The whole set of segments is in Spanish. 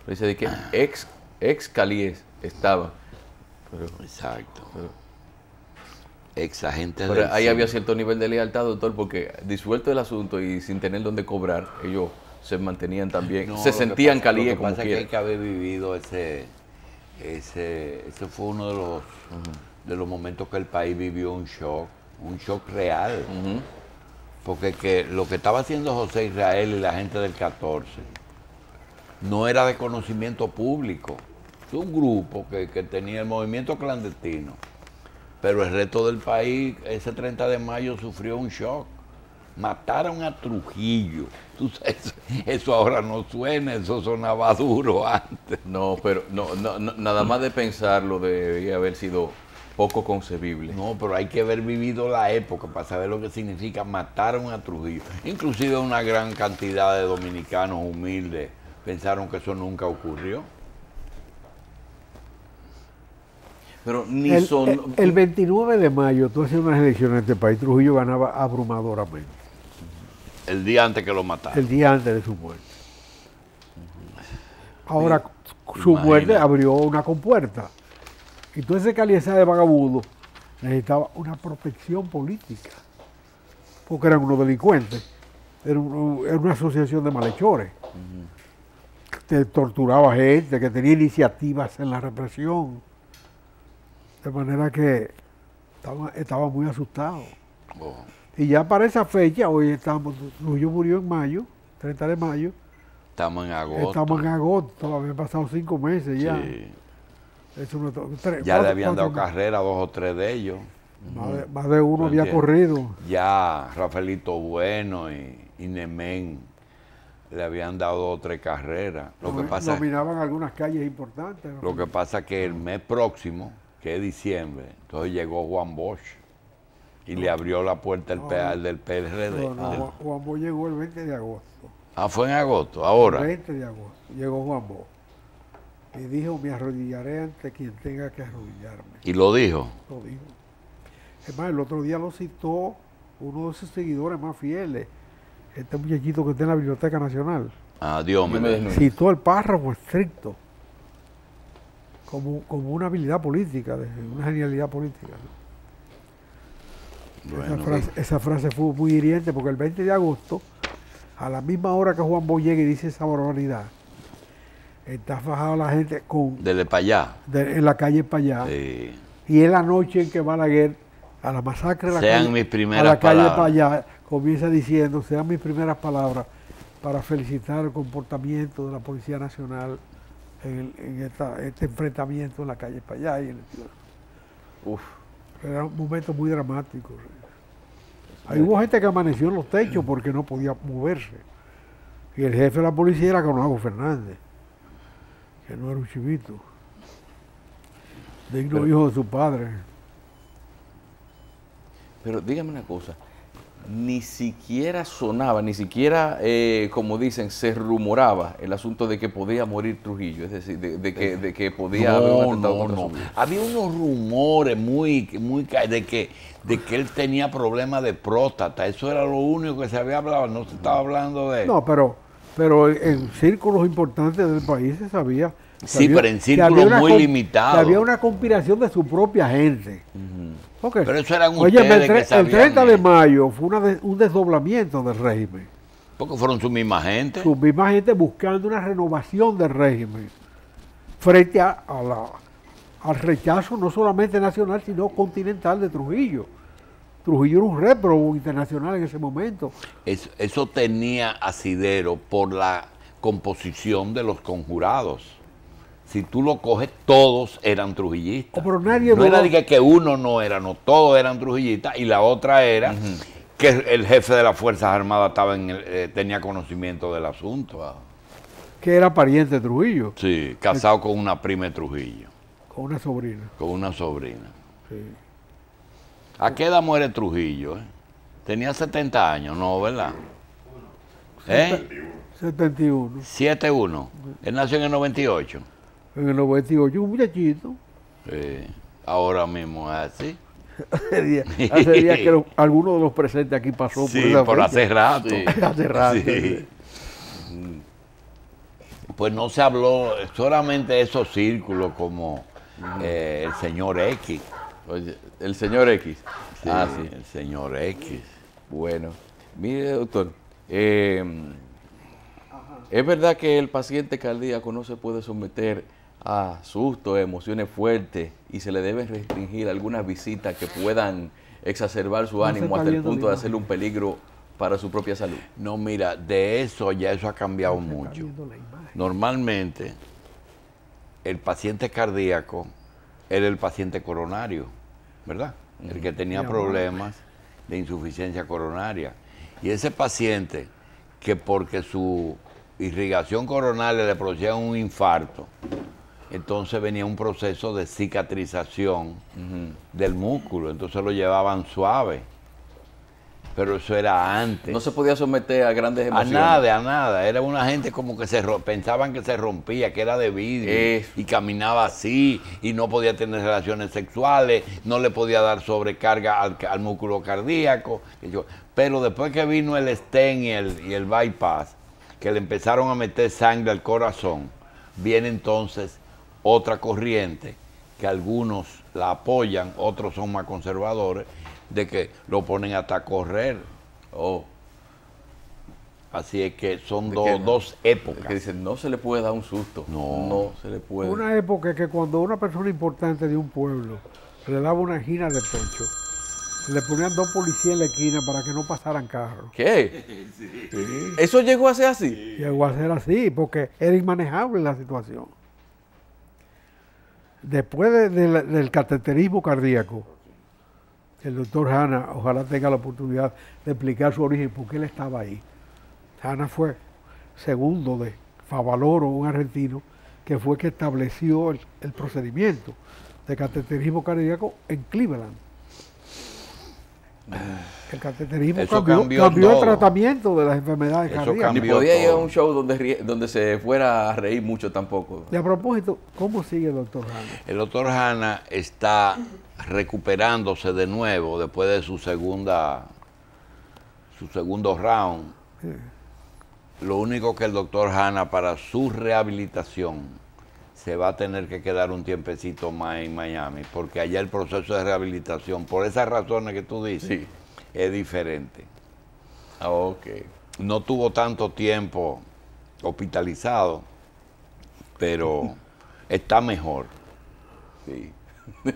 Dice de que ex Calíes estaba. Exacto. Pero, Ex agente pero del ahí había CIN. cierto nivel de lealtad, doctor, porque disuelto el asunto y sin tener dónde cobrar, ellos se mantenían también, No, se sentían Calíes como Lo que pasa es que hay quiera. que haber vivido ese fue uno de los momentos que el país vivió un shock real. Porque lo que estaba haciendo José Israel y la gente del 14 no era de conocimiento público. Es un grupo que tenía el movimiento clandestino. Pero el resto del país, ese 30 de mayo, sufrió un shock. Mataron a Trujillo. Tú sabes, eso ahora no suena, eso sonaba duro antes. No, pero nada más de pensarlo debía haber sido poco concebible. No, pero hay que haber vivido la época para saber lo que significa mataron a Trujillo. Inclusive una gran cantidad de dominicanos humildes pensaron que eso nunca ocurrió. Pero ni el 29 de mayo, tú hacías unas elecciones en este país, Trujillo ganaba abrumadoramente. El día antes que lo mataron. El día antes de su muerte. Ahora, su muerte abrió una compuerta. Y todo ese Calíesa de vagabundo necesitaba una protección política. Porque eran unos delincuentes. Era una asociación de malhechores. Que torturaba gente, que tenía iniciativas en la represión. De manera que estaba muy asustado. Oh. Y ya para esa fecha, hoy estamos, Trujillo murió en mayo, 30 de mayo. Estamos en agosto. Estamos en agosto, habían pasado 5 meses ya. Sí. Eso no, Ya le habían dado carrera a 2 o 3 de ellos. Más de uno había corrido. Ya Rafaelito Bueno y Nemén le habían dado 2 o 3 carreras. Dominaban algunas calles importantes. Lo que pasa es que el mes próximo, que es diciembre, entonces llegó Juan Bosch y le abrió la puerta del PRD. Juan Bosch llegó el 20 de agosto. Ah, fue en agosto, ahora. El 20 de agosto llegó Juan Bosch. Y dijo, me arrodillaré ante quien tenga que arrodillarme. ¿Y lo dijo? Lo dijo. Es más, el otro día lo citó uno de sus seguidores más fieles, este muchachito que está en la Biblioteca Nacional. Ah, Dios me citó el párrafo estricto como una habilidad política, una genialidad política. Bueno, esa frase fue muy hiriente porque el 20 de agosto, a la misma hora que Juan Bosch llega y dice esa barbaridad, está fajado la gente con... Desde para allá. En la calle para allá. Sí. Y es la noche en que Balaguer, a la masacre de la sean calle, mis primeras a la calle palabras. para allá, comienza diciendo, sean mis primeras palabras para felicitar el comportamiento de la Policía Nacional en este enfrentamiento en la calle para allá. Era un momento muy dramático. Ahí hubo gente que amaneció en los techos porque no podía moverse. Y el jefe de la policía era Conago Fernández, que no era un chivito, digno hijo de su padre. Pero dígame una cosa, ni siquiera sonaba, ni siquiera, como dicen, se rumoraba el asunto de que podía morir Trujillo, es decir, de que podía haber un atentado contra su vida. Había unos rumores de que él tenía problemas de próstata, eso era lo único que se había hablado, no se estaba hablando de... No, pero en círculos importantes del país se sabía. Sí, pero en círculos muy limitados. Que había una conspiración de su propia gente. Okay. Pero eso eran ustedes que sabían. El 30 de mayo fue un desdoblamiento del régimen. Porque fueron su misma gente. Su misma gente buscando una renovación del régimen frente al rechazo no solamente nacional, sino continental de Trujillo. Trujillo era un réprobo internacional en ese momento. Eso tenía asidero por la composición de los conjurados. Si tú lo coges, todos eran trujillistas. Pero nadie no era de que uno no era, no, todos eran trujillistas. Y la otra era que el jefe de las Fuerzas Armadas tenía conocimiento del asunto. Wow. Que era pariente de Trujillo. Sí, casado con una prima de Trujillo. Con una sobrina. Con una sobrina. Sí. ¿A qué edad muere Trujillo? Tenía 70 años, ¿no? ¿Verdad? 71. 71. Él nació en el 98. En el 98, un muchachito. Sí, ahora mismo es así. Hace días que alguno de los presentes aquí pasó por esa fecha. Hace rato. Sí. Hace rato. Sí. Pues no se habló solamente esos círculos como el señor X. Oye, el señor X. Sí, Sí. el señor X. Bueno, mire, doctor, es verdad que el paciente cardíaco no se puede someter a sustos, emociones fuertes y se le deben restringir algunas visitas que puedan exacerbar su No se ánimo está hasta el viendo la punto de imagen. hacerle un peligro para su propia salud. No, mira, de eso ya eso ha cambiado Está mucho. viendo la imagen. Normalmente, el paciente cardíaco era el paciente coronario, ¿verdad? El que tenía Ya, problemas de insuficiencia coronaria. Y ese paciente que porque su irrigación coronaria le producía un infarto, entonces venía un proceso de cicatrización del músculo, entonces lo llevaban suave. Pero eso era antes. No se podía someter a grandes A emociones. nada, a nada. Era una gente como que pensaban que se rompía, que era de vidrio. Eso. Y caminaba así, y no podía tener relaciones sexuales, no le podía dar sobrecarga al músculo cardíaco. Pero después que vino el stent y el bypass, que le empezaron a meter sangre al corazón, viene entonces otra corriente, que algunos la apoyan, otros son más conservadores, de que lo ponen hasta correr. Oh, Así es que son de que- dos épocas. que dicen, no se le puede dar un susto. No. se le puede. Una época que cuando una persona importante de un pueblo le daba una angina de pecho, le ponían 2 policías en la esquina para que no pasaran carros. ¿Qué? ¿Eso llegó a ser así? Llegó a ser así, porque era inmanejable la situación. Después del cateterismo cardíaco, el doctor Hanna, ojalá tenga la oportunidad de explicar su origen, por qué él estaba ahí. Hanna fue segundo de Favaloro, un argentino, que fue que estableció el procedimiento de cateterismo cardíaco en Cleveland. El cateterismo Eso cambió cambió el todo. tratamiento de las enfermedades Eso cardíacas. Ni cambió podía ir a todo. un show donde se fuera a reír mucho tampoco. Y a propósito, ¿cómo sigue el doctor Hanna? El doctor Hanna está recuperándose de nuevo después de su segundo round. Lo único que el doctor Hanna, para su rehabilitación, se va a tener que quedar un tiempecito más en Miami, porque allá el proceso de rehabilitación, por esas razones que tú dices, Sí. es diferente. Ah, ok. No tuvo tanto tiempo hospitalizado, pero está mejor. Sí.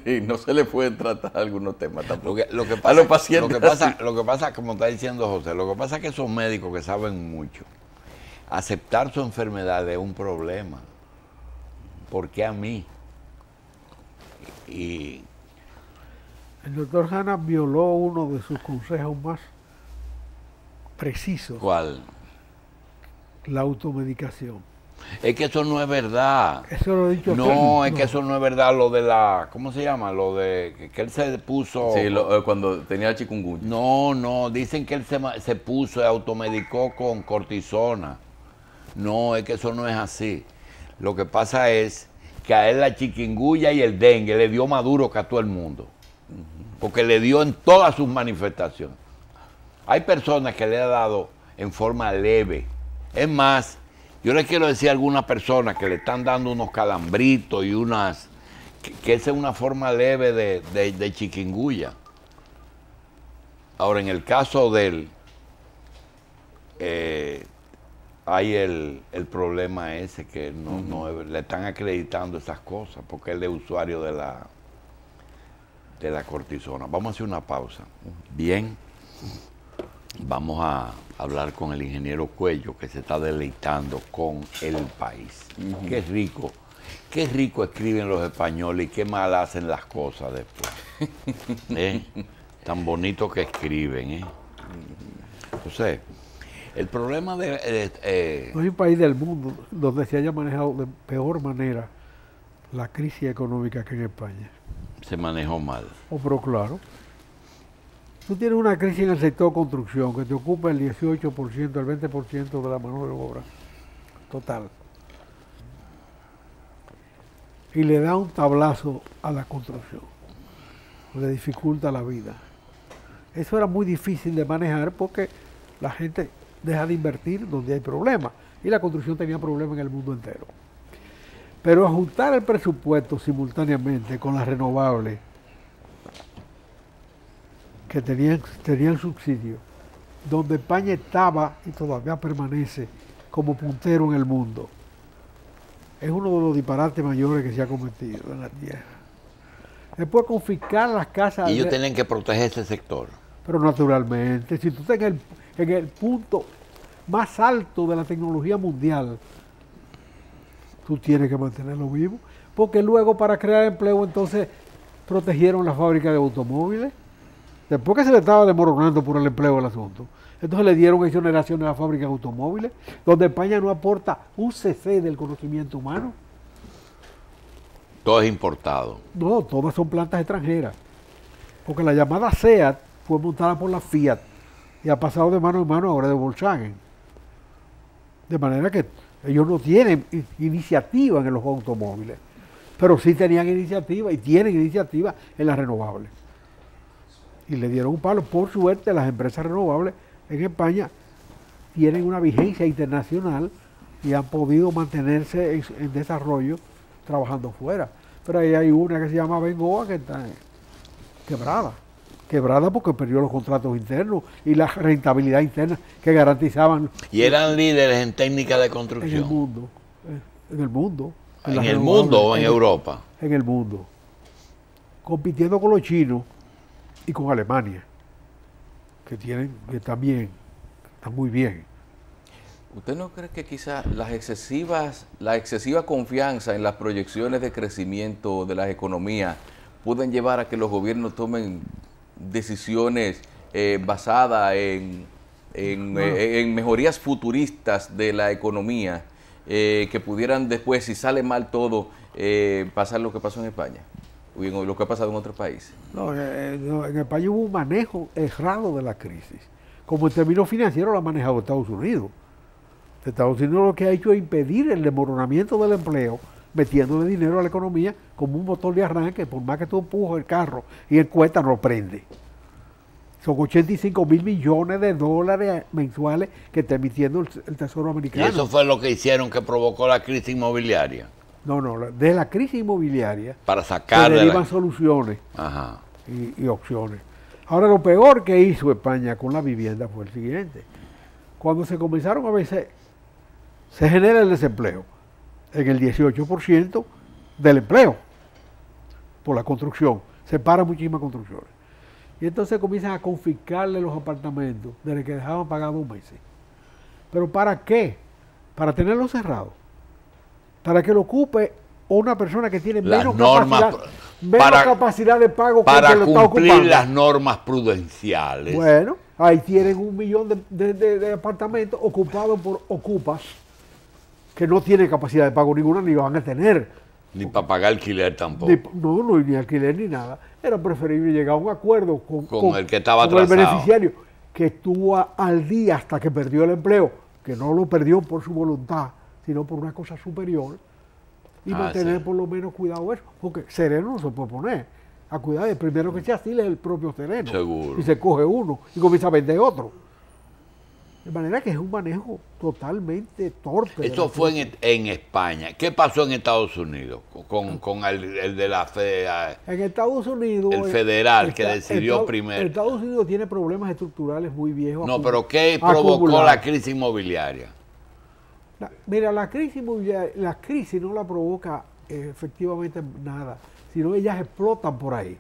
Y no se le pueden tratar algunos temas tampoco. Lo que a pasa, los pacientes. lo que pasa, como está diciendo José, lo que pasa es que esos médicos que saben mucho, aceptar su enfermedad es un problema. ¿Por qué a mí? Y El doctor Hanna violó uno de sus consejos más precisos, ¿cuál? la automedicación. Es que eso no es verdad. Eso lo he dicho No, aquí. es que eso no es verdad. Lo de la, ¿cómo se llama? Lo de que él se puso. Sí, cuando tenía chikungunya. No, dicen que él se puso, automedicó con cortisona. No, es que eso no es así. Lo que pasa es que a él la chikungunya y el dengue le dio más duro que a todo el mundo. Porque le dio en todas sus manifestaciones. Hay personas que le ha dado en forma leve. Es más, yo les quiero decir a algunas personas que le están dando unos calambritos y unas... que esa es una forma leve de chikungunya. Ahora, en el caso de él, hay el problema ese que le están acreditando esas cosas porque él es usuario de la cortisona. Vamos a hacer una pausa. Bien, vamos a hablar con el ingeniero Cuello, que se está deleitando con el país. Qué rico escriben los españoles y qué mal hacen las cosas después. Tan bonito que escriben. Entonces, el problema No hay un país del mundo donde se haya manejado de peor manera la crisis económica que en España. se manejó mal. Oh, pero claro. Tú tienes una crisis en el sector construcción que te ocupa el 18%, el 20% de la mano de obra total. Y le da un tablazo a la construcción. Le dificulta la vida. Eso era muy difícil de manejar porque la gente deja de invertir donde hay problemas. y la construcción tenía problemas en el mundo entero. Pero ajustar el presupuesto simultáneamente con las renovables que tenían subsidio, donde España estaba y todavía permanece como puntero en el mundo, es uno de los disparates mayores que se ha cometido en la tierra. Después confiscar las casas. Y ellos tienen que proteger ese sector. Pero naturalmente, si tú estás en el punto más alto de la tecnología mundial, tú tienes que mantenerlo vivo, porque luego para crear empleo entonces protegieron las fábricas de automóviles, después que se le estaba desmoronando por el empleo el asunto, entonces le dieron exoneración a las fábricas de automóviles, donde España no aporta un cc del conocimiento humano. Todo es importado. No, todas son plantas extranjeras, porque la llamada SEAT fue montada por la Fiat y ha pasado de mano en mano ahora de Volkswagen. De manera que ellos no tienen iniciativa en los automóviles, pero sí tenían iniciativa y tienen iniciativa en las renovables. Y le dieron un palo. Por suerte, las empresas renovables en España tienen una vigencia internacional y han podido mantenerse en desarrollo trabajando fuera. Pero ahí hay una que se llama Bengoa que está quebrada. Quebrada porque perdió los contratos internos y la rentabilidad interna que garantizaban. Y eran líderes en técnica de construcción. En el mundo. En el mundo. ¿En el mundo o en Europa? En el mundo. Compitiendo con los chinos y con Alemania, que están bien, están muy bien. ¿Usted no cree que quizá la excesiva confianza en las proyecciones de crecimiento de las economías pueden llevar a que los gobiernos tomen decisiones basadas en mejorías futuristas de la economía que pudieran después, si sale mal todo, pasar lo que pasó en España o lo que ha pasado en otros países? No, en España hubo un manejo errado de la crisis. Como en términos financieros lo ha manejado Estados Unidos. Estados Unidos lo que ha hecho es impedir el desmoronamiento del empleo, metiéndole dinero a la economía como un motor de arranque. Por más que tú empujes el carro y el cuesta no prende. Son 85 mil millones de dólares mensuales que está emitiendo el Tesoro americano. Y eso fue lo que hicieron que provocó la crisis inmobiliaria. No, de la crisis inmobiliaria para sacar se derivan soluciones. Ajá. Y opciones. Ahora, lo peor que hizo España con la vivienda fue el siguiente. Cuando se comenzaron a ver, se genera el desempleo en el 18% del empleo por la construcción. Se paran muchísimas construcciones. Y entonces comienzan a confiscarle los apartamentos desde que dejaban pagar 2 meses. ¿Pero para qué? Para tenerlos cerrados. Para que lo ocupe una persona que tiene menos capacidad de pago para que lo está ocupando. Para cumplir las normas prudenciales. Bueno, ahí tienen 1 millón de apartamentos ocupados por ocupas que no tienen capacidad de pago ninguna, ni van a tener. Ni para pagar alquiler tampoco. Ni alquiler ni nada. Era preferible llegar a un acuerdo con el que estaba con el atrasado, beneficiario, que estuvo al día hasta que perdió el empleo, que no lo perdió por su voluntad, sino por una cosa superior, y mantener por lo menos cuidado eso, porque sereno no se puede poner a cuidar. El primero que se asila es el propio sereno. Seguro. Y se coge uno y comienza a vender otro. De manera que es un manejo totalmente torpe. Eso fue en España. ¿Qué pasó en Estados Unidos con el de la FED? En Estados Unidos... El federal que decidió primero. Estados Unidos tiene problemas estructurales muy viejos. No, pero ¿qué provocó la crisis inmobiliaria? Mira, la crisis inmobiliaria, la crisis no la provoca efectivamente nada, sino ellas explotan por ahí.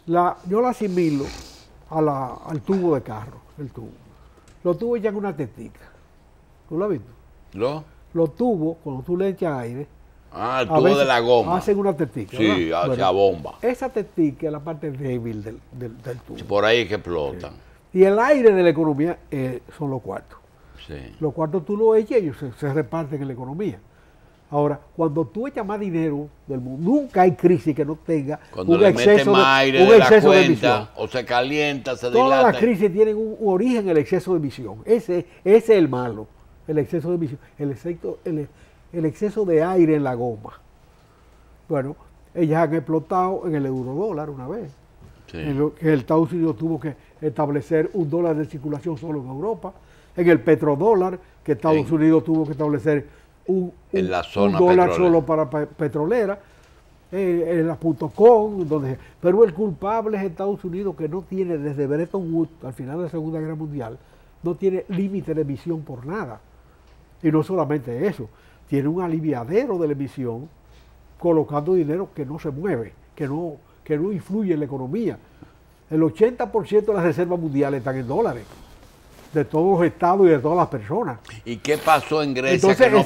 Yo la asimilo al tubo de carro, el tubo. Los tubos echan una tetica. ¿Tú lo has visto? Los tubos, cuando tú le echas aire... el tubo de la goma. Hacen una tetica. Sí, hacia bomba. Esa tetica es la parte débil del tubo. Por ahí es que explotan. Sí. Y el aire de la economía son los cuartos. Sí. Los cuartos tú los echas y ellos se reparten en la economía. Ahora, cuando tú echas más dinero del mundo, nunca hay crisis que no tenga cuando le meten más aire de la cuenta, o se calienta, se dilata. Todas las crisis tienen un origen, el exceso de emisión. Ese es el malo, el exceso de emisión, el exceso de aire en la goma. Bueno, ellas han explotado en el eurodólar una vez. Sí. En el Estados Unidos tuvo que establecer $1 de circulación solo en Europa. En el petrodólar, que Estados Unidos tuvo que establecer un zona dólar petrolera. solo para petrolera, en la .com, pero el culpable es Estados Unidos, que no tiene desde Bretton Woods, al final de la Segunda Guerra Mundial, no tiene límite de emisión por nada. Y no solamente eso, tiene un aliviadero de la emisión colocando dinero que no se mueve, que no influye en la economía. El 80% de las reservas mundiales están en dólares, de todos los estados y de todas las personas. ¿Y qué pasó en Grecia? Entonces, que no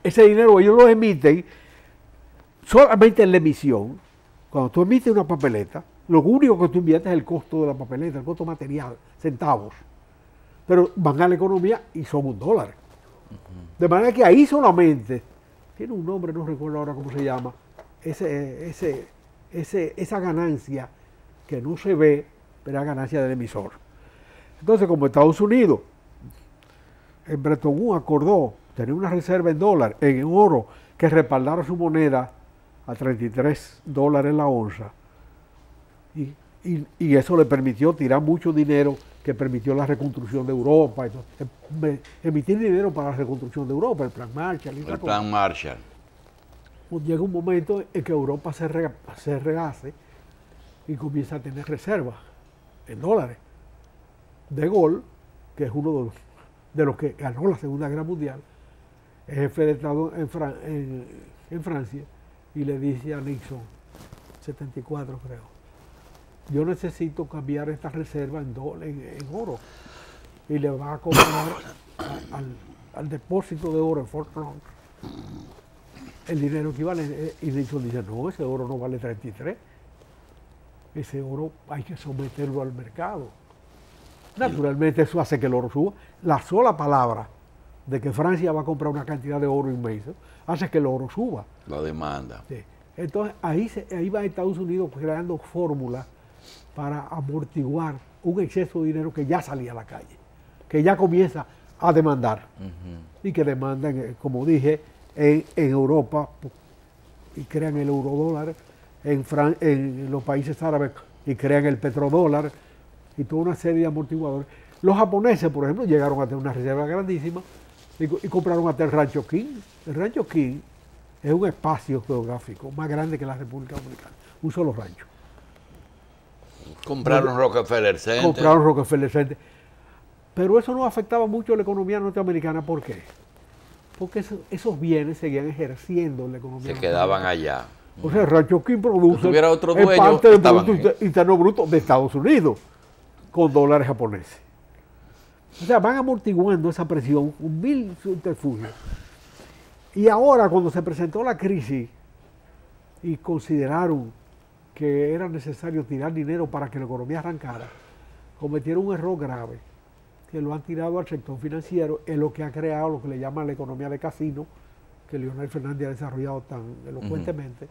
ese dinero ellos lo emiten solamente en la emisión. Cuando tú emites una papeleta, lo único que tú inviertes es el costo de la papeleta, el costo material, centavos. Pero van a la economía y son $1. De manera que ahí solamente, tiene un nombre, no recuerdo ahora cómo se llama, esa ganancia que no se ve, pero es ganancia del emisor. Entonces, como Estados Unidos en Bretton Woods acordó tener una reserva en dólar, en oro, que respaldara su moneda a $33 la onza, y eso le permitió tirar mucho dinero, que permitió la reconstrucción de Europa, emitir dinero para la reconstrucción de Europa, el Plan Marshall. El Plan Marshall. Pues llega un momento en que Europa se rehace y comienza a tener reservas en dólares. De Gaulle, que es uno de los que ganó la Segunda Guerra Mundial, es jefe de Estado en Francia, y le dice a Nixon, 74 creo, yo necesito cambiar esta reserva en oro, y le va a comprar al depósito de oro en Fort Knox el dinero equivalente, y Nixon dice, no, ese oro no vale 33, ese oro hay que someterlo al mercado. Naturalmente eso hace que el oro suba. La sola palabra de que Francia va a comprar una cantidad de oro inmensa hace que el oro suba. La demanda. Sí. Entonces ahí va Estados Unidos creando fórmulas para amortiguar un exceso de dinero que ya salía a la calle, que ya comienza a demandar, y que demandan, como dije, en Europa, y crean el eurodólar, en los países árabes, y crean el petrodólar, y toda una serie de amortiguadores. Los japoneses, por ejemplo, llegaron a tener una reserva grandísima y compraron hasta el Rancho King. El Rancho King es un espacio geográfico más grande que la República Dominicana, un solo rancho. Compraron Rockefeller Center. Compraron Rockefeller Center. Pero eso no afectaba mucho a la economía norteamericana. ¿Por qué? Porque esos bienes seguían ejerciendo la economía. Se quedaban allá. O sea, el Rancho King produce otro dueño, parte del Producto Interno Bruto de Estados Unidos con dólares japoneses. O sea, van amortiguando esa presión con mil subterfugios. Y ahora, cuando se presentó la crisis y consideraron que era necesario tirar dinero para que la economía arrancara, cometieron un error grave, que lo han tirado al sector financiero, en lo que ha creado lo que le llaman la economía de casino, que Leonel Fernández ha desarrollado tan elocuentemente,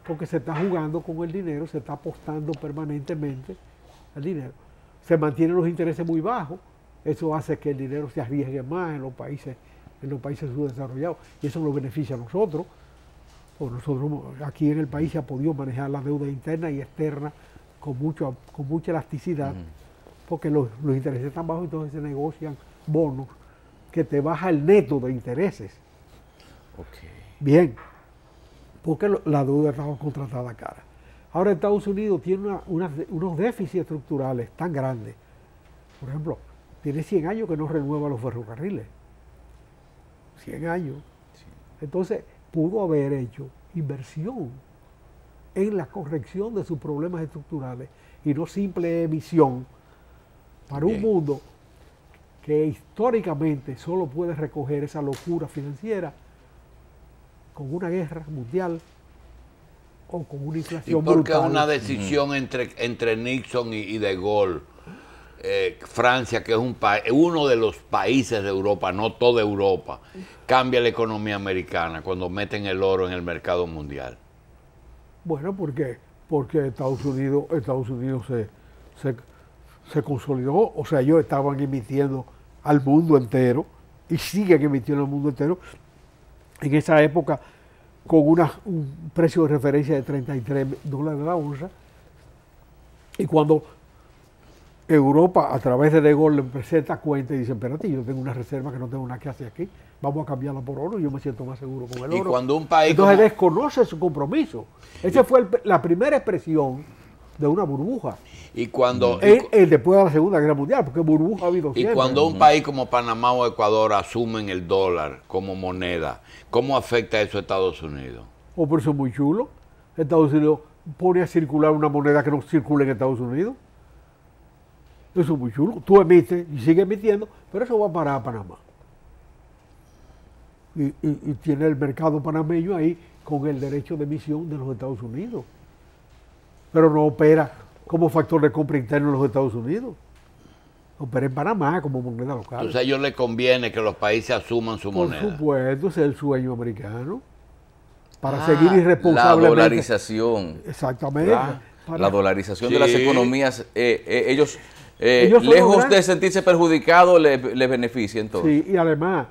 porque se está jugando con el dinero, se está apostando permanentemente al dinero. Se mantienen los intereses muy bajos, eso hace que el dinero se arriesgue más en los países subdesarrollados, y eso nos beneficia a nosotros. Pues nosotros aquí en el país se ha podido manejar la deuda interna y externa con mucha elasticidad, porque los intereses están bajos, entonces se negocian bonos que te baja el neto de intereses. Okay. Bien, porque la deuda estaba contratada cara. Ahora Estados Unidos tiene unos déficits estructurales tan grandes. Por ejemplo, tiene 100 años que no renueva los ferrocarriles. 100 años. Sí. Entonces, pudo haber hecho inversión en la corrección de sus problemas estructurales y no simple emisión para un mundo que históricamente solo puede recoger esa locura financiera con una guerra mundial o con una inflación brutal. ¿Y por qué una decisión entre Nixon y De Gaulle? Francia, que es uno de los países de Europa, no toda Europa, cambia la economía americana cuando meten el oro en el mercado mundial? Bueno, porque Estados Unidos se consolidó, o sea, ellos estaban emitiendo al mundo entero y siguen emitiendo al mundo entero. En esa época, con un precio de referencia de $33 la onza, y cuando Europa, a través de Gaulle, le presenta cuenta y dice, espérate, yo tengo una reserva que no tengo nada que hacer aquí, vamos a cambiarla por oro y yo me siento más seguro con el oro. Y cuando un país entonces desconoce su compromiso. Esa fue la primera expresión de una burbuja. Y cuando... después de la Segunda Guerra Mundial, porque burbuja ha habido siempre. Y cuando un país como Panamá o Ecuador asumen el dólar como moneda, ¿cómo afecta eso a Estados Unidos? Oh, pero eso es muy chulo. Estados Unidos pone a circular una moneda que no circula en Estados Unidos. Eso es muy chulo. Tú emites y sigues emitiendo, pero eso va para Panamá. Y tiene el mercado panameño ahí con el derecho de emisión de los Estados Unidos. Pero no opera como factor de compra interno en los Estados Unidos. Opera en Panamá como moneda local. Entonces a ellos les conviene que los países asuman su moneda. Por supuesto, ese es el sueño americano. Para seguir irresponsablemente. La dolarización. Exactamente. La dolarización de las economías. Ellos lejos de sentirse perjudicados, les beneficia entonces. Sí, y además,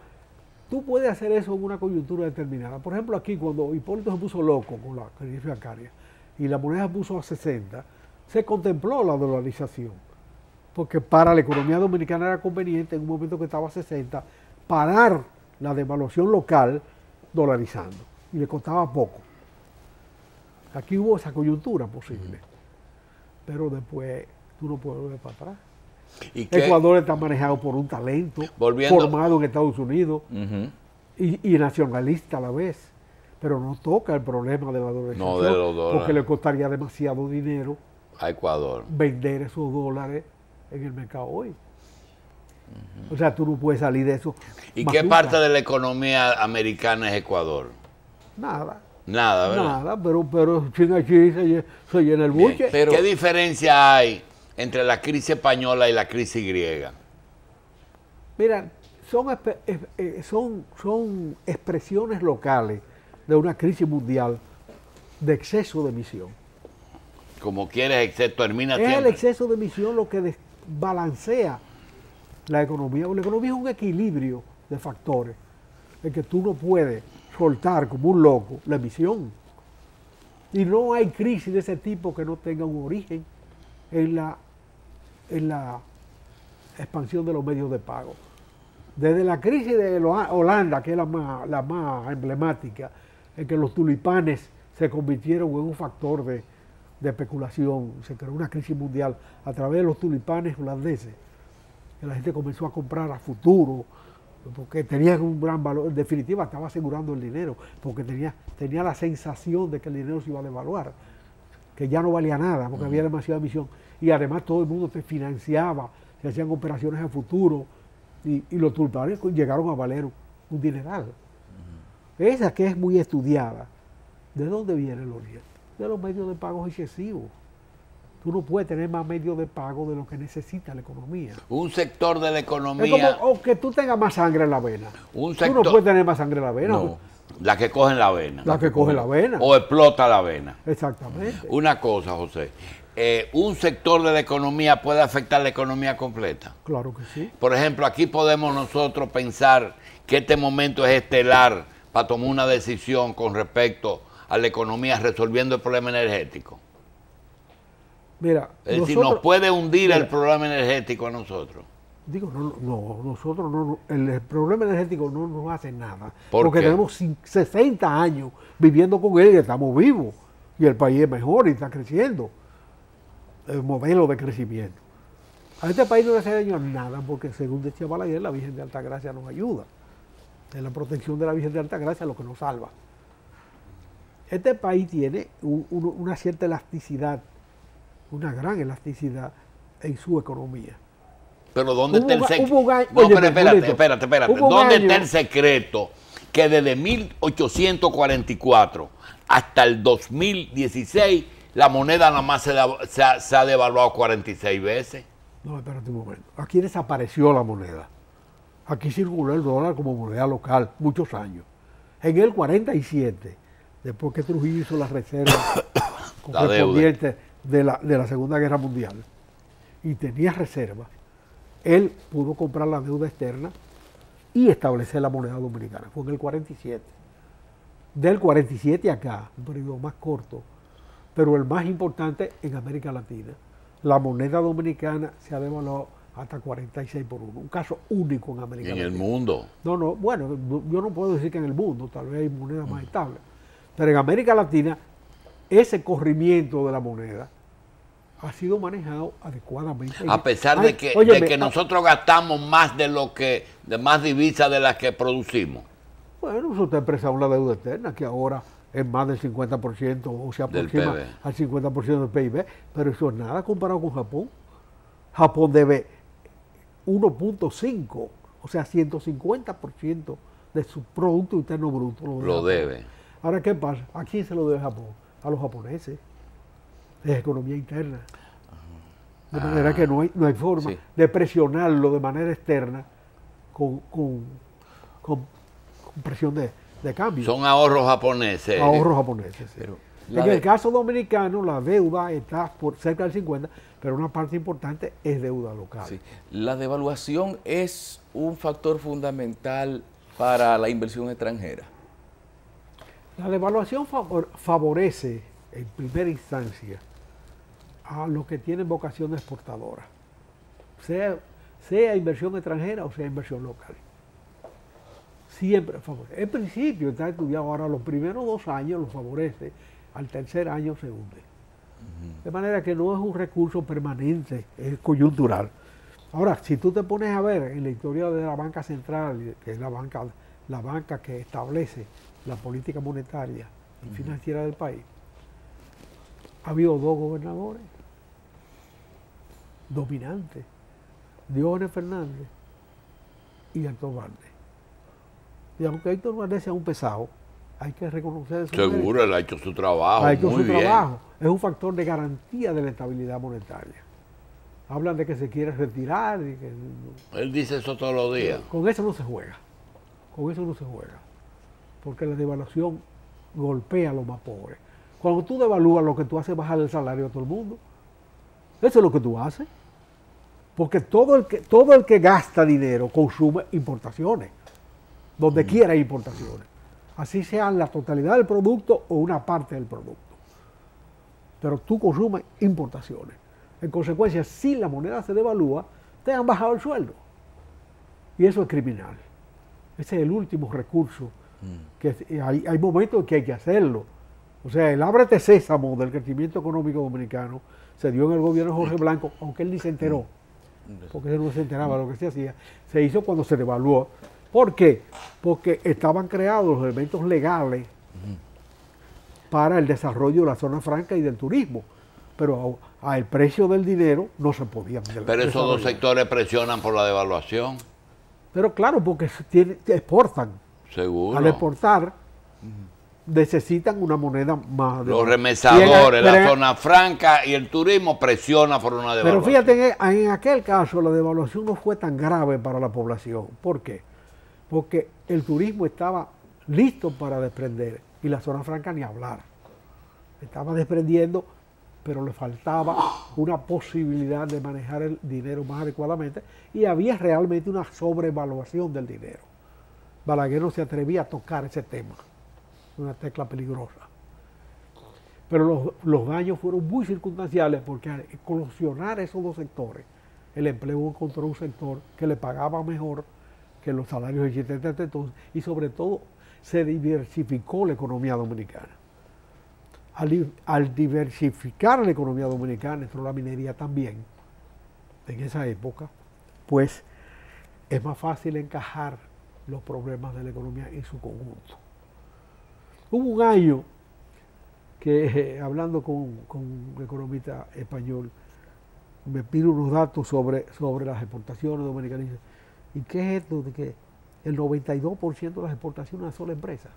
tú puedes hacer eso en una coyuntura determinada. Por ejemplo, aquí cuando Hipólito se puso loco con la crisis bancaria y la moneda se puso a 60, se contempló la dolarización. Porque para la economía dominicana era conveniente, en un momento que estaba a 60, parar la devaluación local dolarizando. Y le costaba poco. Aquí hubo esa coyuntura posible. Pero después tú no puedes volver para atrás. Ecuador está manejado por un talento formado en Estados Unidos y nacionalista a la vez. Pero no toca el problema de la dolarización porque le costaría demasiado dinero a Ecuador vender esos dólares en el mercado hoy. O sea, tú no puedes salir de eso. ¿Y qué parte de la economía americana es Ecuador? Nada. Nada, ¿verdad? Nada, pero aquí se llena el buche. ¿Qué diferencia hay entre la crisis española y la crisis griega? Mira, son expresiones locales de una crisis mundial de exceso de emisión. Como quieres, termina siempre. Es el exceso de emisión lo que desbalancea la economía. La economía es un equilibrio de factores, en que tú no puedes soltar como un loco la emisión. Y no hay crisis de ese tipo que no tenga un origen en la expansión de los medios de pago. Desde la crisis de Holanda, que es la más emblemática, en que los tulipanes se convirtieron en un factor de especulación, se creó una crisis mundial a través de los tulipanes holandeses, que la gente comenzó a comprar a futuro, porque tenían un gran valor. En definitiva, estaba asegurando el dinero, porque tenía la sensación de que el dinero se iba a devaluar, que ya no valía nada, porque había demasiada emisión. Y además todo el mundo te financiaba, se hacían operaciones a futuro, y los tulipanes llegaron a valer un dineral. Esa que es muy estudiada. ¿De dónde viene el origen? De los medios de pago excesivos. Tú no puedes tener más medios de pago de lo que necesita la economía. Un sector de la economía... Es como que tú tengas más sangre en la vena. Tú no puedes tener más sangre en la vena. No, la que coge en la vena. La que coge la vena. O explota la vena. Exactamente. Una cosa, José. ¿Un sector de la economía puede afectar la economía completa? Claro que sí. Por ejemplo, aquí podemos nosotros pensar que este momento es estelar para tomar una decisión con respecto a la economía resolviendo el problema energético. Mira, es decir, nos puede hundir el problema energético a nosotros. Digo, nosotros no, el problema energético no nos hace nada. Porque tenemos 60 años viviendo con él y estamos vivos. Y el país es mejor y está creciendo. El modelo de crecimiento. A este país no le hace daño nada porque, según decía Balaguer, la Virgen de Altagracia nos ayuda. Es la protección de la Virgen de Altagracia lo que nos salva. Este país tiene una cierta elasticidad, una gran elasticidad en su economía. Pero ¿dónde está el secreto? No, pero espérate. ¿Dónde está el secreto que desde 1844 hasta el 2016 la moneda nada más se ha devaluado 46 veces? No, espérate un momento. Aquí desapareció la moneda. Aquí circuló el dólar como moneda local muchos años. En el 47, después que Trujillo hizo las reservas correspondientes de la Segunda Guerra Mundial y tenía reservas, él pudo comprar la deuda externa y establecer la moneda dominicana. Fue en el 47. Del 47 acá, un periodo más corto, pero el más importante en América Latina, la moneda dominicana se ha devaluado hasta 46 por 1. Un caso único en América En Latina. el mundo. No, bueno, yo no puedo decir que en el mundo, tal vez hay monedas más estables. Pero en América Latina, ese corrimiento de la moneda ha sido manejado adecuadamente. A pesar de que, nosotros gastamos más de más divisas de las que producimos. Bueno, eso está expresado en la deuda externa, que ahora es más del 50% o se aproxima al 50% del PIB, pero eso es nada comparado con Japón. Japón debe 1.5, o sea, 150% de su Producto Interno Bruto. Lo debe. Ahora, ¿qué pasa? ¿A quién se lo debe Japón? A los japoneses. Es economía interna. De manera que no hay forma de presionarlo de manera externa con presión de cambio. Son ahorros japoneses. Ahorros japoneses, sí. Pero en el caso dominicano, la deuda está por cerca del 50%, pero una parte importante es deuda local. Sí. La devaluación es un factor fundamental para la inversión extranjera. La devaluación favorece, en primera instancia, a los que tienen vocación exportadora, sea inversión extranjera o sea inversión local. Siempre favorece. En principio está estudiado, ahora los primeros 2 años lo favorece, al tercer año se hunde. De manera que no es un recurso permanente, es coyuntural. Ahora, si tú te pones a ver en la historia de la banca central, que es la banca que establece la política monetaria y financiera del país, ha habido 2 gobernadores dominantes, Diógenes Fernández y Héctor Valdés. Y aunque Héctor Valdés sea un pesado, hay que reconocer eso. Seguro, él ha hecho su trabajo. Ha hecho su trabajo. Es un factor de garantía de la estabilidad monetaria. Hablan de que se quiere retirar. Y que él dice eso todos los días. Con eso no se juega. Con eso no se juega. Porque la devaluación golpea a los más pobres. Cuando tú devalúas, lo que tú haces es bajar el salario a todo el mundo. Eso es lo que tú haces. Porque todo el que gasta dinero consume importaciones. Donde quiera hay importaciones. Así sea la totalidad del producto o una parte del producto. Pero tú consumes importaciones. En consecuencia, si la moneda se devalúa, te han bajado el sueldo. Y eso es criminal. Ese es el último recurso. Que hay momentos en que hay que hacerlo. O sea, el ábrete sésamo del crecimiento económico dominicano se dio en el gobierno de Jorge Blanco, aunque él ni se enteró. Porque él no se enteraba de lo que se hacía. Se hizo cuando se devaluó. ¿Por qué? Porque estaban creados los elementos legales para el desarrollo de la zona franca y del turismo. Pero al precio del dinero no se podía. Pero esos 2 sectores presionan por la devaluación. Pero claro, porque exportan. Seguro. Al exportar, necesitan una moneda más. Los remesadores, la zona franca y el turismo presionan por una devaluación. Pero fíjate, en aquel caso la devaluación no fue tan grave para la población. ¿Por qué? Porque el turismo estaba listo para desprender y la zona franca ni hablar. Estaba desprendiendo, pero le faltaba una posibilidad de manejar el dinero más adecuadamente y había realmente una sobrevaluación del dinero. Balaguer no se atrevía a tocar ese tema, una tecla peligrosa. Pero los daños fueron muy circunstanciales porque al colisionar esos 2 sectores, el empleo encontró un sector que le pagaba mejor que los salarios existentes entonces, y sobre todo se diversificó la economía dominicana. Al diversificar la economía dominicana, entró la minería también, en esa época, pues es más fácil encajar los problemas de la economía en su conjunto. Hubo un año que, hablando con un economista español, me pide unos datos sobre las exportaciones dominicanas. ¿Y qué es esto de que el 92% de las exportaciones de una sola empresa?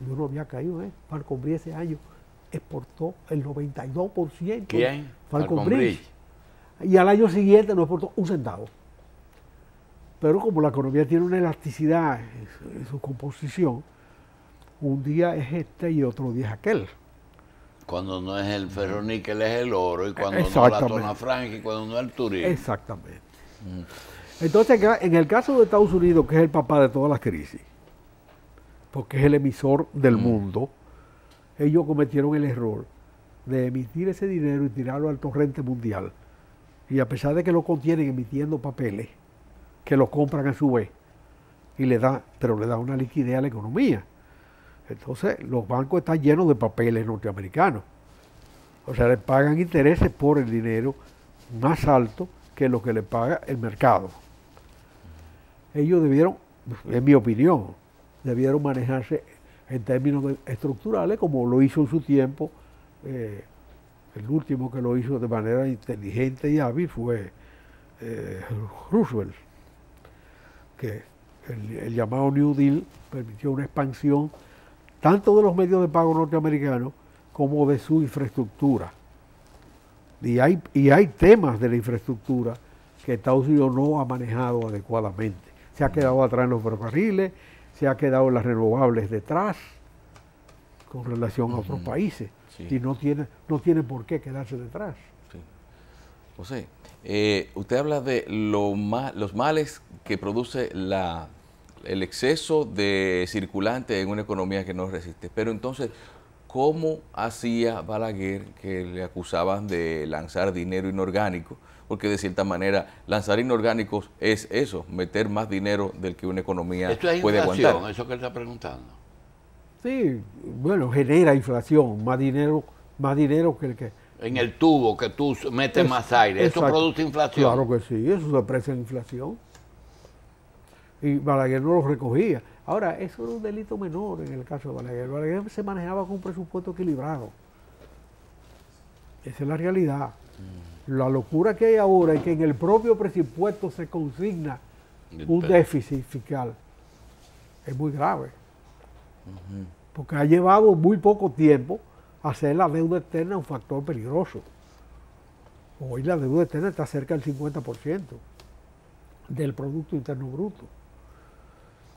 Yo no había caído, ¿eh? Falcon Bridge ese año exportó el 92%. ¿Quién? Falcon Bridge. Y al año siguiente no exportó un centavo. Pero como la economía tiene una elasticidad en su composición, un día es este y otro día es aquel. Cuando no es el ferroníquel es el oro, y cuando no la zona franca, y cuando no es el turismo. Exactamente. Entonces, en el caso de Estados Unidos, que es el papá de todas las crisis, porque es el emisor del mundo, ellos cometieron el error de emitir ese dinero y tirarlo al torrente mundial. Y a pesar de que lo contienen emitiendo papeles, que lo compran a su vez, pero le da una liquidez a la economía. Entonces, los bancos están llenos de papeles norteamericanos. O sea, le pagan intereses por el dinero más alto que lo que le paga el mercado. Ellos debieron, en mi opinión, debieron manejarse en términos estructurales como lo hizo en su tiempo. El último que lo hizo de manera inteligente y hábil fue Roosevelt, que el llamado New Deal permitió una expansión tanto de los medios de pago norteamericanos como de su infraestructura. Y hay temas de la infraestructura que Estados Unidos no ha manejado adecuadamente. Se ha quedado atrás en los ferrocarriles, se ha quedado en las renovables detrás con relación a otros países. Sí. Y no tiene por qué quedarse detrás. Sí. José, usted habla de los males que produce el exceso de circulante en una economía que no resiste. Pero entonces, ¿cómo hacía Balaguer, que le acusaban de lanzar dinero inorgánico? Porque de cierta manera lanzar inorgánicos es eso, meter más dinero del que una economía puede aguantar. Eso que él está preguntando. Sí, bueno, genera inflación, más dinero que el que... En el tubo que tú metes más aire, ¿eso produce inflación? Claro que sí, eso se aprecia en inflación. Y Balaguer no lo recogía. Ahora, eso era un delito menor en el caso de Balaguer. Balaguer se manejaba con un presupuesto equilibrado. Esa es la realidad. La locura que hay ahora es que en el propio presupuesto se consigna un déficit fiscal. Es muy grave. Porque ha llevado muy poco tiempo hacer la deuda externa un factor peligroso. Hoy la deuda externa está cerca del 50% del Producto Interno Bruto.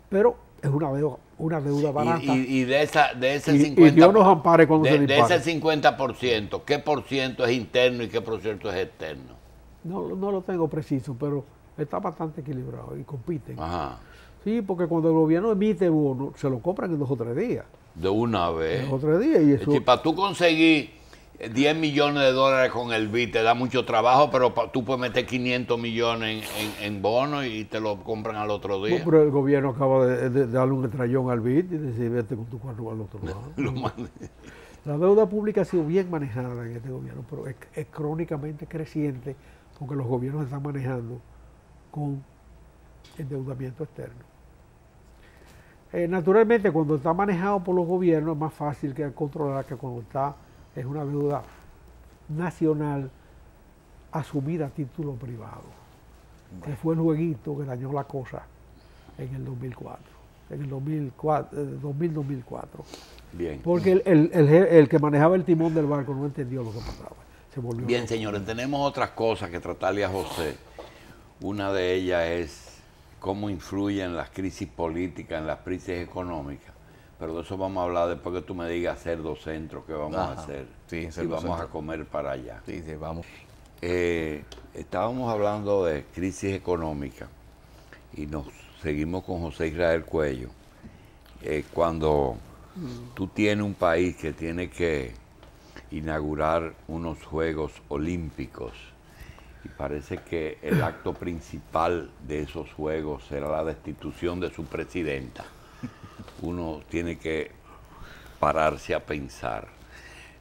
Pero es una deuda barata. Y de ese 50%, y Dios nos ampare cuando se dispare. De ese 50%, ¿qué por ciento es interno y qué por ciento es externo? No lo tengo preciso, pero está bastante equilibrado y compiten. Ajá. Sí, porque cuando el gobierno emite bono, se lo compran en 2 o 3 días. De una vez. 2 o 3 días. Y eso... Si para tú conseguir 10 millones de dólares con el BID te da mucho trabajo, pero tú puedes meter 500 millones en bonos y te lo compran al otro día. No, pero el gobierno acaba de darle un estrellón al BID y decir, vete con tu cuarto al otro lado. La deuda pública ha sido bien manejada en este gobierno, pero es crónicamente creciente porque los gobiernos están manejando con endeudamiento externo. Naturalmente, cuando está manejado por los gobiernos es más fácil que controlar que cuando es una deuda nacional asumida a título privado. Bueno. Que fue el jueguito que dañó la cosa en el 2004, en el 2000-2004. Bien. Porque el que manejaba el timón del barco no entendió lo que pasaba. Se volvió bien, loco. Señores, tenemos otras cosas que tratarle a José. Una de ellas es cómo influyen las crisis políticas en las crisis económicas. Pero de eso vamos a hablar después que tú me digas cerdo centro, qué vamos a hacer. Sí, y vamos centro. A comer para allá. Sí, vamos. Estábamos hablando de crisis económica y nos seguimos con José Israel Cuello. Cuando tú tienes un país que tiene que inaugurar unos Juegos Olímpicos y parece que el acto principal de esos Juegos será la destitución de su presidenta, uno tiene que pararse a pensar.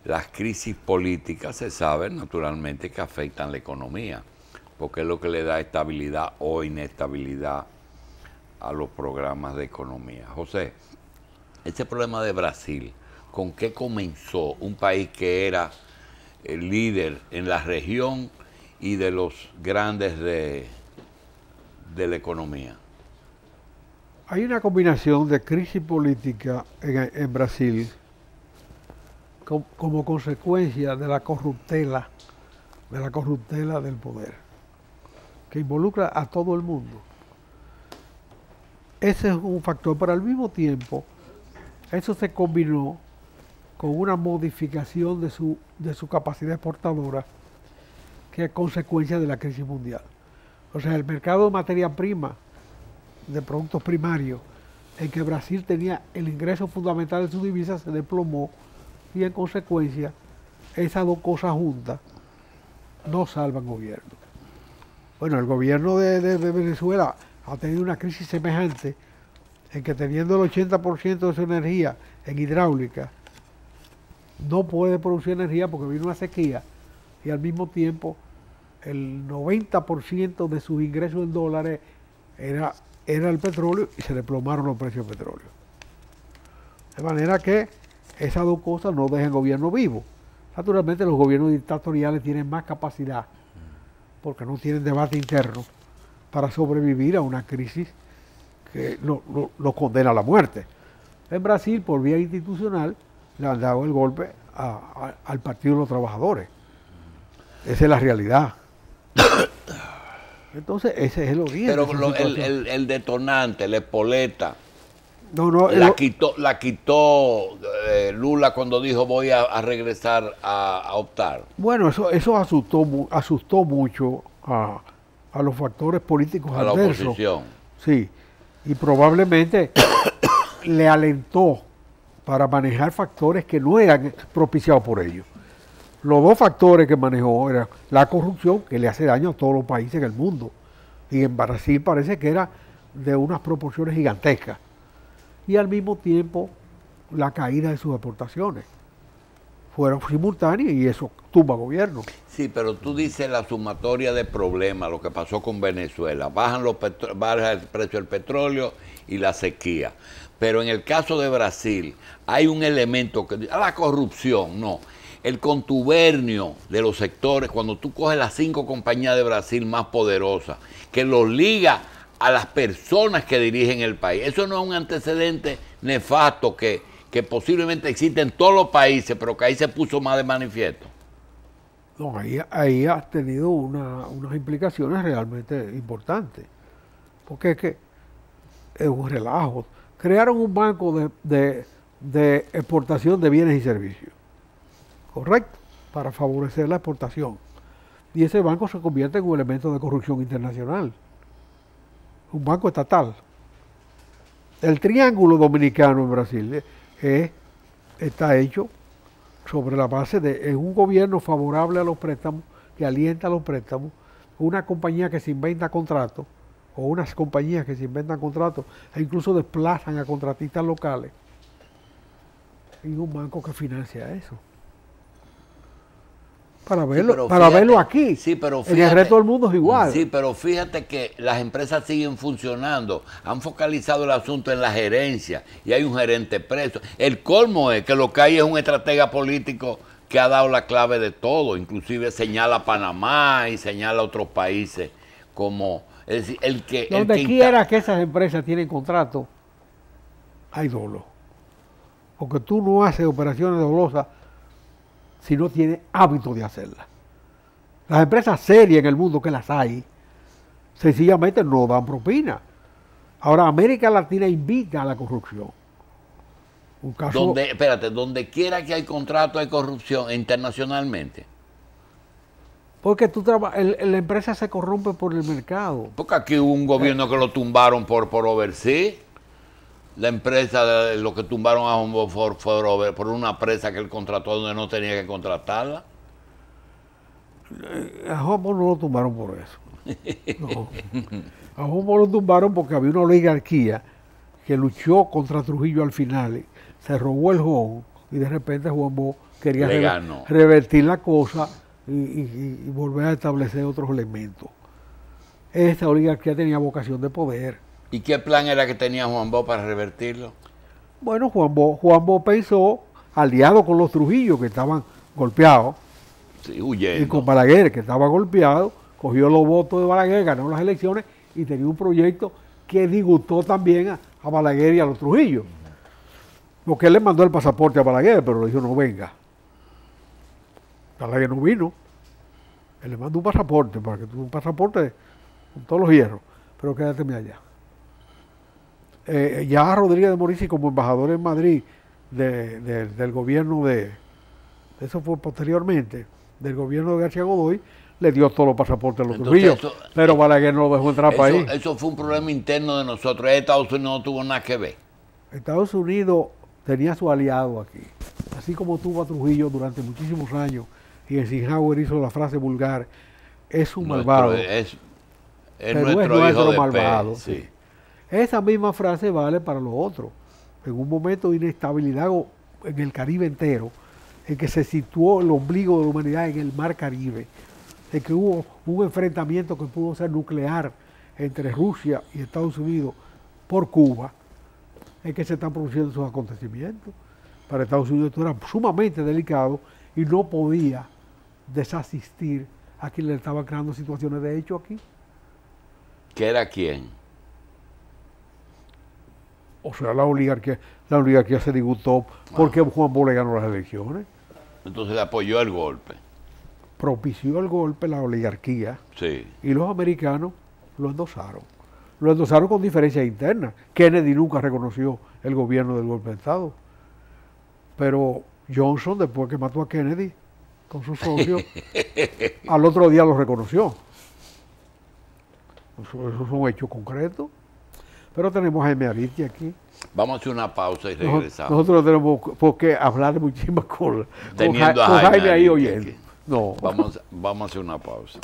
Las crisis políticas se sabe naturalmente que afectan la economía, porque es lo que le da estabilidad o inestabilidad a los programas de economía. José, este problema de Brasil, ¿con qué comenzó? Un país que era el líder en la región y de los grandes de la economía. Hay una combinación de crisis política en Brasil como consecuencia de la corruptela del poder, que involucra a todo el mundo. Ese es un factor, pero al mismo tiempo, eso se combinó con una modificación de su capacidad exportadora, que es consecuencia de la crisis mundial. O sea, el mercado de materia prima, de productos primarios, en que Brasil tenía el ingreso fundamental de sus divisas, se desplomó y en consecuencia esas dos cosas juntas no salvan gobierno. Bueno, el gobierno de Venezuela ha tenido una crisis semejante en que teniendo el 80% de su energía en hidráulica, no puede producir energía porque vino una sequía y al mismo tiempo el 90% de sus ingresos en dólares era el petróleo y se desplomaron los precios del petróleo. De manera que esas dos cosas no dejan gobierno vivo. Naturalmente los gobiernos dictatoriales tienen más capacidad porque no tienen debate interno para sobrevivir a una crisis que los condena a la muerte. En Brasil, por vía institucional, le han dado el golpe al Partido de los Trabajadores. Esa es la realidad. Entonces, ese es el origen. Pero el detonante, la espoleta, no, la quitó Lula cuando dijo voy a regresar a optar. Bueno, eso asustó mucho a los factores políticos a adversos. La oposición. Sí, y probablemente le alentó para manejar factores que no eran propiciados por ellos. Los dos factores que manejó eran la corrupción, que le hace daño a todos los países en el mundo, y en Brasil parece que era de unas proporciones gigantescas, y al mismo tiempo la caída de sus exportaciones. Fueron simultáneas y eso tumba gobierno. Sí, pero tú dices la sumatoria de problemas, lo que pasó con Venezuela, baja el precio del petróleo y la sequía. Pero en el caso de Brasil hay un elemento que la corrupción, no, el contubernio de los sectores, cuando tú coges las 5 compañías de Brasil más poderosas, que los liga a las personas que dirigen el país. Eso no es un antecedente nefasto que posiblemente existe en todos los países, pero que ahí se puso más de manifiesto. No, ahí ha tenido unas implicaciones realmente importantes, porque es que es un relajo. Crearon un banco de exportación de bienes y servicios, correcto, para favorecer la exportación. Y ese banco se convierte en un elemento de corrupción internacional, un banco estatal. El triángulo dominicano en Brasil está hecho sobre la base de un gobierno favorable a los préstamos, que alienta a los préstamos, una compañía que se inventa contratos, o unas compañías que se inventan contratos e incluso desplazan a contratistas locales, y un banco que financia eso. Para verlo, sí, verlo aquí. Sí, pero fíjate, en el resto del mundo es igual. Sí, pero fíjate que las empresas siguen funcionando. Han focalizado el asunto en la gerencia y hay un gerente preso. El colmo es que lo que hay es un estratega político que ha dado la clave de todo. Inclusive señala a Panamá y señala a otros países como... Es decir, donde quiera que esas empresas tienen contrato, hay dolo. Porque tú no haces operaciones dolosas si no tiene hábito de hacerlas. Las empresas serias en el mundo, que las hay, sencillamente no dan propina. Ahora, América Latina invita a la corrupción. Un caso... donde quiera que hay contrato hay corrupción internacionalmente. Porque la empresa se corrompe por el mercado. Porque aquí hubo un gobierno que lo tumbaron por overseas. La empresa, lo que tumbaron a Humbo por una empresa que él contrató donde no tenía que contratarla. A Humbo no lo tumbaron por eso. No. A Humbo lo tumbaron porque había una oligarquía que luchó contra Trujillo al final, se robó el Jón y de repente Humbo quería revertir la cosa y volver a establecer otros elementos. Esta oligarquía tenía vocación de poder. ¿Y qué plan era que tenía Juan Bo para revertirlo? Bueno, Juan Bo pensó, aliado con los Trujillo que estaban golpeados, sí, huyendo, y con Balaguer que estaba golpeado, cogió los votos de Balaguer, ganó las elecciones y tenía un proyecto que disgustó también a Balaguer y a los Trujillo. Porque él le mandó el pasaporte a Balaguer, pero le dijo no venga. Balaguer no vino. Él le mandó un pasaporte, para que tuviera un pasaporte con todos los hierros, pero quédateme allá. Ya Rodríguez de Morici como embajador en Madrid del gobierno eso fue posteriormente, del gobierno de García Godoy, le dio todos los pasaportes a los Trujillo, pero Balaguer no lo dejó entrar para ahí. Eso fue un problema interno de nosotros. Estados Unidos no tuvo nada que ver. Estados Unidos tenía su aliado aquí. así como tuvo a Trujillo durante muchísimos años, y Eisenhower hizo la frase vulgar, es un malvado. Es pero nuestro es hijo nuestro de malvado. sí. Sí. Esa misma frase vale para los otros. En un momento de inestabilidad en el Caribe entero, en que se situó el ombligo de la humanidad en el Mar Caribe, en que hubo un enfrentamiento que pudo ser nuclear entre Rusia y Estados Unidos por Cuba, es que se están produciendo esos acontecimientos. Para Estados Unidos esto era sumamente delicado y no podía desasistir a quien le estaba creando situaciones de hecho aquí. ¿Qué era quién? O sea, la oligarquía se disgustó porque Juan Bosch ganó las elecciones. Entonces le apoyó el golpe. Propició el golpe la oligarquía, Sí. y los americanos lo endosaron. Lo endosaron con diferencias internas. Kennedy nunca reconoció el gobierno del golpe de Estado. Pero Johnson, después que mató a Kennedy con sus socios, al otro día lo reconoció. Esos son hechos concretos. Pero tenemos a Jaime Aristi aquí. Vamos a hacer una pausa y regresamos. Nosotros no tenemos por qué hablar de muchísimas cosas. Teniendo con a Jaime ahí Aristi oyendo. aquí. No. Vamos a hacer una pausa.